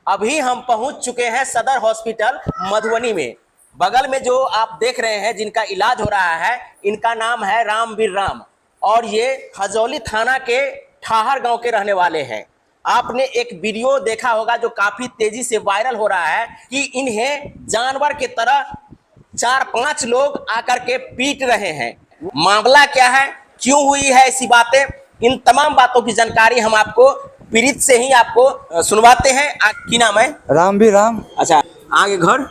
अभी हम पहुंच चुके हैं सदर हॉस्पिटल मधुबनी में। बगल में जो आप देख रहे हैं जिनका इलाज हो रहा है, इनका नाम है रामवीर राम और ये हजौली थाना के ठाहर गांव के रहने वाले हैं। आपने एक वीडियो देखा होगा जो काफी तेजी से वायरल हो रहा है कि इन्हें जानवर की तरह 4-5 लोग आकर के पीट रहे हैं। मामला क्या है, क्यों हुई है ऐसी बातें, इन तमाम बातों की जानकारी हम आपको पीड़ित से ही आपको सुनवाते हैं। की नाम है? रामवीर राम। अच्छा, आगे घर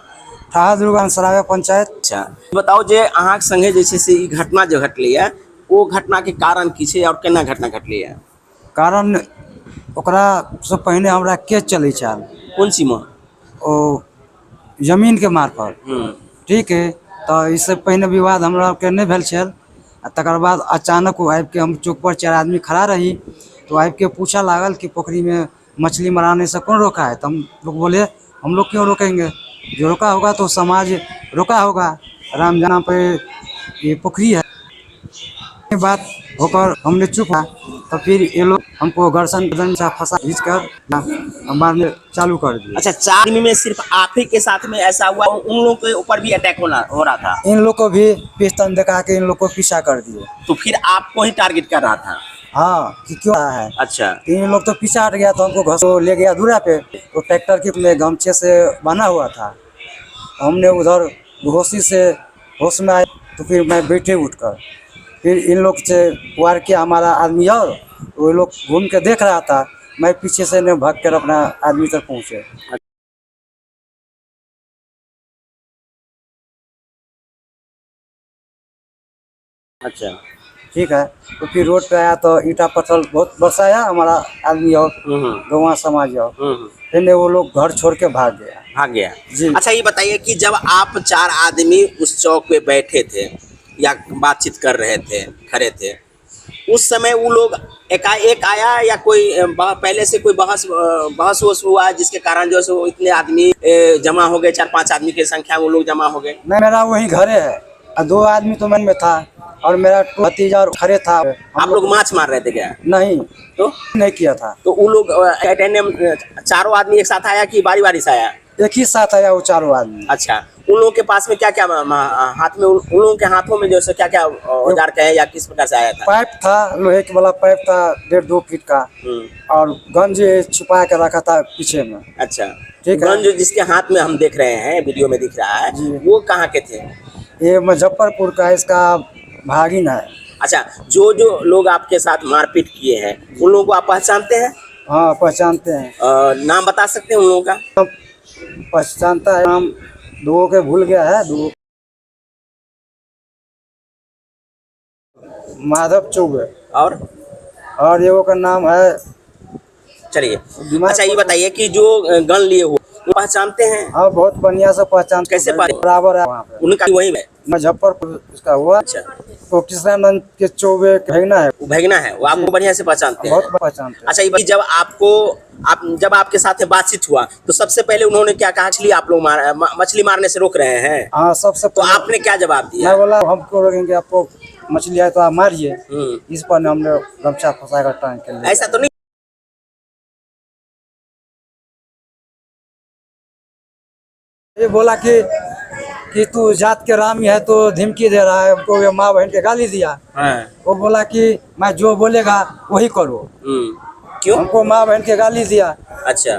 ठाहा दुर्गा सराय पंचायत। अच्छा, बताओ जे अहाँ के संगे जैसे से ई घटना जो घटली है, वो घटना के कारण की छे और केना घटना घटली है? कारण ओकरा से पहले हमरा केस चलै छल। कौन सी में? ओ जमीन के मार्फत। ठीक है, तो इससे पहले विवाद हमरा के नहीं भेल छल। तकर बाद अचानक वो आबि के हम चौक पर 4 आदमी खड़ा रही, तो आबि के पूछा लागल कि पोखरी में मछली मराने से कौन रोका है? तो हम लोग बोले हम लोग क्यों रोकेंगे, जो रोका होगा तो समाज रोका होगा। राम जहाँ पे ये पोखरी है बात होकर हमने चुप है, तो फिर ये लोग हमको घर्षण से फंसा खींच कर मारने चालू कर दिए। अच्छा, 4 आदमी में सिर्फ आप ही के साथ में ऐसा हुआ, उन लोगों के ऊपर भी अटैक हो रहा था? इन लोग को भी पिस्तौल दिखा के इन लोग को पीछा कर दिए। तो फिर आपको ही टारगेट कर रहा था? हाँ, कि क्यों आया है। अच्छा, इन लोग तो पीछा हट गया, तो हमको घसो ले गया दूरा पे। तो ट्रैक्टर के में गमछे से बना हुआ था, हमने उधर होशी से होश में आए, तो फिर मैं बैठे उठकर फिर इन लोग से वार किया। हमारा आदमी और वो लोग घूम के देख रहा था, मैं पीछे से ने भाग कर अपना आदमी तक पहुँचे। अच्छा, ठीक है, तो फिर रोड पे आया तो ईटा पत्थर बहुत बरसाया हमारा आदमी और गौवा समाज और फिर वो लोग घर छोड़ के भाग गया जी। अच्छा, ये बताइए कि जब आप 4 आदमी उस चौक पे बैठे थे या बातचीत कर रहे थे, खड़े थे, उस समय वो लोग एकाएक आया या कोई पहले से कोई बहस हुआ जिसके कारण जो है इतने आदमी जमा हो गए? 4-5 आदमी की संख्या में वो लोग जमा हो गए? नहीं, मेरा वही घरे है, 2 आदमी तो मन में था और मेरा भतीजा और खड़े था। आप लोग माछ मार रहे थे क्या? नहीं, तो नहीं किया था। तो वो लोग चारों आदमी एक साथ आया कि बारी बारी से आया? एक ही साथ आया वो 4 आदमी। अच्छा, उन लोगों के पास में क्या क्या हाथ में, उन लोगों के हाथों में जो है क्या क्या औजार कहे या किस प्रकार से आया था? पाइप था, लोहे के वाला पाइप था 1.5-2 फीट का, और गंज छुपा के रखा था पीछे में। अच्छा, ठीक है। गंज जिसके हाथ में हम देख रहे हैं, वीडियो में दिख रहा है, वो कहाँ के थे? ये मुजफ्फरपुर का, इसका भागिन है। अच्छा, जो लोग आपके साथ मारपीट किए हैं उन लोगों को आप पहचानते हैं? हाँ, पहचानते हैं। नाम बता सकते हैं उन लोगों का? पहचानता है, नाम 2 के भूल गया है। 2 माधव चौबे और ये का नाम है। चलिए, अच्छा ये बताइए कि जो गन लिए हुए वो पहचानते हैं? हाँ, बहुत बढ़िया से पहचान। कैसे बराबर है वहाँ पे? उनका वही है मुजफ्फरपुर इसका हुआ। अच्छा, तो किशनगंज के चौबे भगना है, वो भगना है, वो आपको बढ़िया से पहचानते हैं? बहुत पहचानते हैं। अच्छा, ये जब आपके साथ बातचीत हुआ तो सबसे पहले उन्होंने क्या कहा? आप लोग मछली मारने से रोक रहे हैं? हाँ, सबसे तो आपने क्या जवाब दिया? मैं बोला हमको रोकेंगे, आपको मछली आए तो आप मारिए। इस पर हमने गमछा फंसाकर टांग के लिए। ऐसा तो नहीं? ये बोला कि तू जात के रामी है तो धमकी दे रहा है हमको, ये माँ बहन के गाली दिया। वो बोला कि मैं जो बोलेगा वही करो। क्यों? हमको माँ बहन के गाली दिया। अच्छा,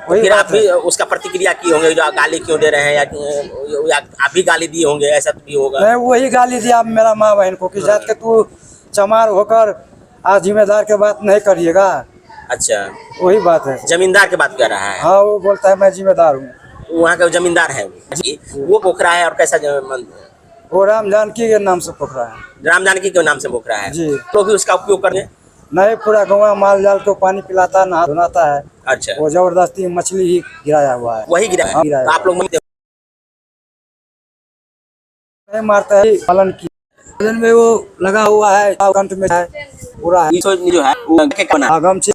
वही फिर आप बात भी उसका प्रतिक्रिया की होंगे, जो गाली क्यों दे रहे हैं, या आप भी गाली दिए होंगे, ऐसा तो भी होगा? मैं वही गाली दिया मेरा माँ बहन को कि जात के तू चमार होकर आज जिम्मेदार के बात नहीं करिएगा। अच्छा, वही बात है। जमींदार की बात कर रहा है? हाँ, वो बोलता है मैं जिम्मेदार हूँ। वहाँ का जमींदार है वो पोखरा है? और कैसा वो राम जानकी के नाम से पोखरा है। राम जानकी के नाम से पोखरा है जी। तो भी उसका उपयोग करने? नहीं, पूरा गाँव माल जाल को पानी पिलाता, नहा धुलाता है। अच्छा, वो जबरदस्ती मछली ही गिराया हुआ है। वही गिरा है? तो आप लोग नहीं मारता है, पालन की में वो लगा हुआ है, कंठ में है पूरा है। जो है गमछे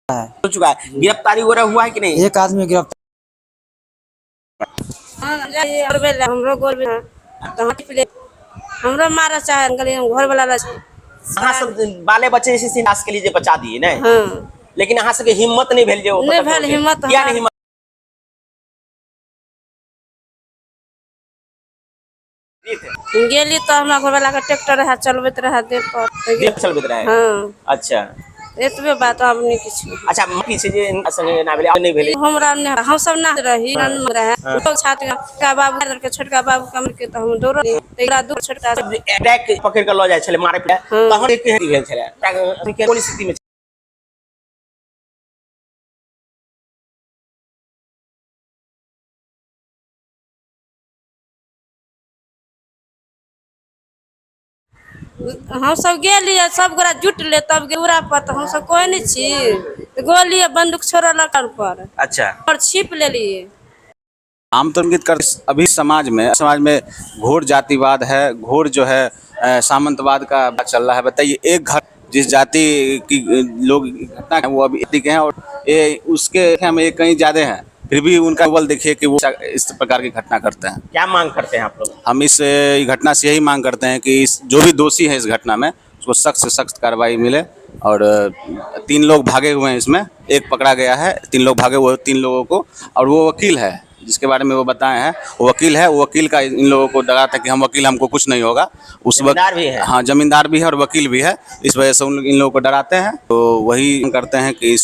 हो चुका है। गिरफ्तारी वगैरह हुआ है कि नहीं? एक आदमी गिरफ्तार। हमरो मारा चाहे घर वाला अहाँ सब बाले बच्चे इसी लाश के लिए जे बचा दिए ना, हाँ लेकिन अहाँ सबके हिम्मत नहीं भेल जे ओ नहीं पता भेल चलके। हिम्मत किया हमार- नहीं हिम्मत गेली तो हमरा घरवाला के ट्रैक्टर रहा चलबैत रहा देह पर तो देख चलबैत रहे। हाँ अच्छा एतबे बात हम नहीं किछु अच्छा माफी से जे संगे ना भेले आ नहीं भेले। हमरा ने हम सब ना रही नन रहे लोग छात्र का बाबू के छोटका बाबू कमर के तो हम दौड़ एकरा दू छोटका अटैक पकड़ के ल जाय छले मारे पीटे हाँ। तहन एक हेरी भेल छले के कोन स्थिति में हम सब गेलिए सब गोरा जुट ले तब गेउरा पर तो हम सब कोई नहीं छी तो गोलिए बंदूक छोड़ल लकड़ पर अच्छा और छिप ले लिए आमतौर इंगित कर अभी समाज में घोर जातिवाद है, घोर जो है सामंतवाद का बात चल रहा है। बताइए एक घर जिस जाति की लोग घटना है वो अभी के हैं और ये उसके में कहीं ज़्यादा हैं, फिर भी उनका बल देखिए कि वो इस प्रकार की घटना करते हैं। क्या मांग करते हैं आप लोग? हम इस घटना से यही मांग करते हैं कि इस जो भी दोषी है इस घटना में उसको सख्त से सख्त कार्रवाई मिले। और 3 लोग भागे हुए हैं, इसमें एक पकड़ा गया है, 3 लोग भागे हुए 3 लोगों को। और वो वकील है जिसके बारे में वो बताए हैं, वो वकील है, वो वकील का इन लोगों को डरा था कि हम वकील, हमको कुछ नहीं होगा। उस जमींदार भी है। हाँ जमींदार भी है और वकील भी है, इस वजह से इन लोगों को डराते हैं। तो वही करते हैं कि इस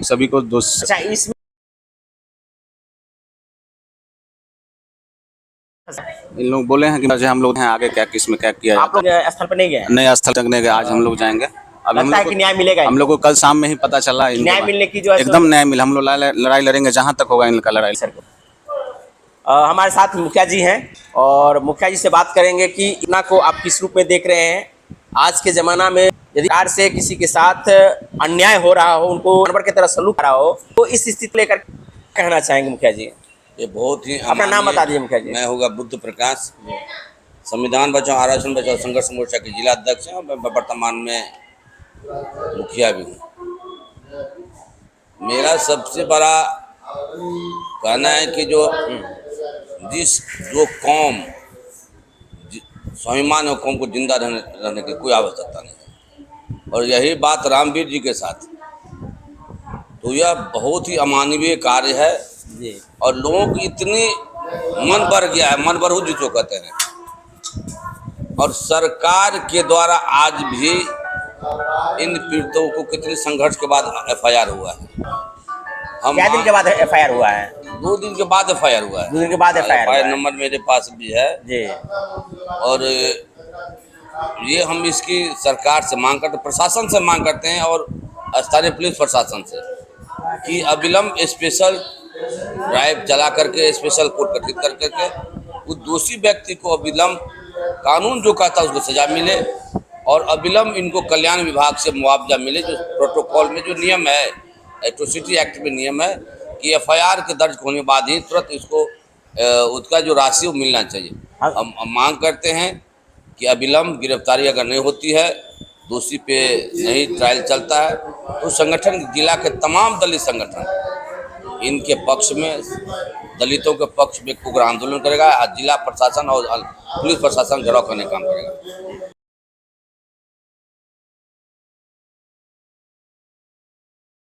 सभी को दोष। अच्छा इसमें इन लोग बोले हैं कि हम लोग हैं आगे क्या किस में क्या किया आप लोग स्थल पर नहीं गए? नए स्थल तक नहीं गए, आज हम लोग जाएंगे। अब लगता है कि न्याय मिलेगा? हम लोग को कल शाम में ही पता चला न्याय मिलने की जो है एकदम न्याय मिला। हम लोग लड़ाई लड़ेंगे जहाँ तक होगा इनका लड़ाई। हमारे साथ मुखिया जी हैं और मुखिया जी से बात करेंगे कि इतना को आप किस रूप में देख रहे हैं। आज के ज़माना में यदि कार से किसी के साथ अन्याय हो रहा हो, उनको जानवर की तरह सलूक रहा हो, तो इस स्थिति लेकर कहना चाहेंगे मुखिया जी? ये बहुत ही अपना नाम बता दीजिए मुखिया जी। मैं होगा बुद्ध प्रकाश, संविधान बचाओ आरक्षण बचाओ संघर्ष मोर्चा के जिला अध्यक्ष हैं और मैं वर्तमान में मुखिया भी हूँ। मेरा सबसे बड़ा कहना है कि जो कौम स्वाभिमान और कौम को जिंदा रहने की कोई आवश्यकता नहीं है, और यही बात रामवीर जी के साथ, तो यह बहुत ही अमानवीय कार्य है। और लोगों की इतनी मन बढ़ गया है, मन बढ़ू जिसको कहते हैं, और सरकार के द्वारा आज भी इन पीड़ितों को कितने संघर्ष के बाद FIR हुआ है। क्या दिन के बाद FIR हुआ है? 2 दिन के बाद FIR हुआ है। 2 दिन के बाद FIR नंबर मेरे पास भी है जी। और ये हम इसकी सरकार से मांग करते, प्रशासन से मांग करते हैं और स्थानीय पुलिस प्रशासन से कि अविलंब स्पेशल ड्राइव चला करके स्पेशल कोर्ट गठित कर करके उस दोषी व्यक्ति को अविलंब कानून जो कहता है उसको सजा मिले, और अविलंब इनको कल्याण विभाग से मुआवजा मिले। जो प्रोटोकॉल में जो नियम है, एट्रोसिटी एक्ट में नियम है कि FIR के दर्ज होने के बाद ही तुरंत इसको उसका जो राशि वो मिलना चाहिए। हम मांग करते हैं कि अविलंब गिरफ्तारी अगर नहीं होती है, दोषी पे नहीं ट्रायल चलता है, तो संगठन जिला के तमाम दलित संगठन इनके पक्ष में, दलितों के पक्ष में उग्र आंदोलन करेगा। जिला प्रशासन और पुलिस प्रशासन घेराव करने का काम करेगा।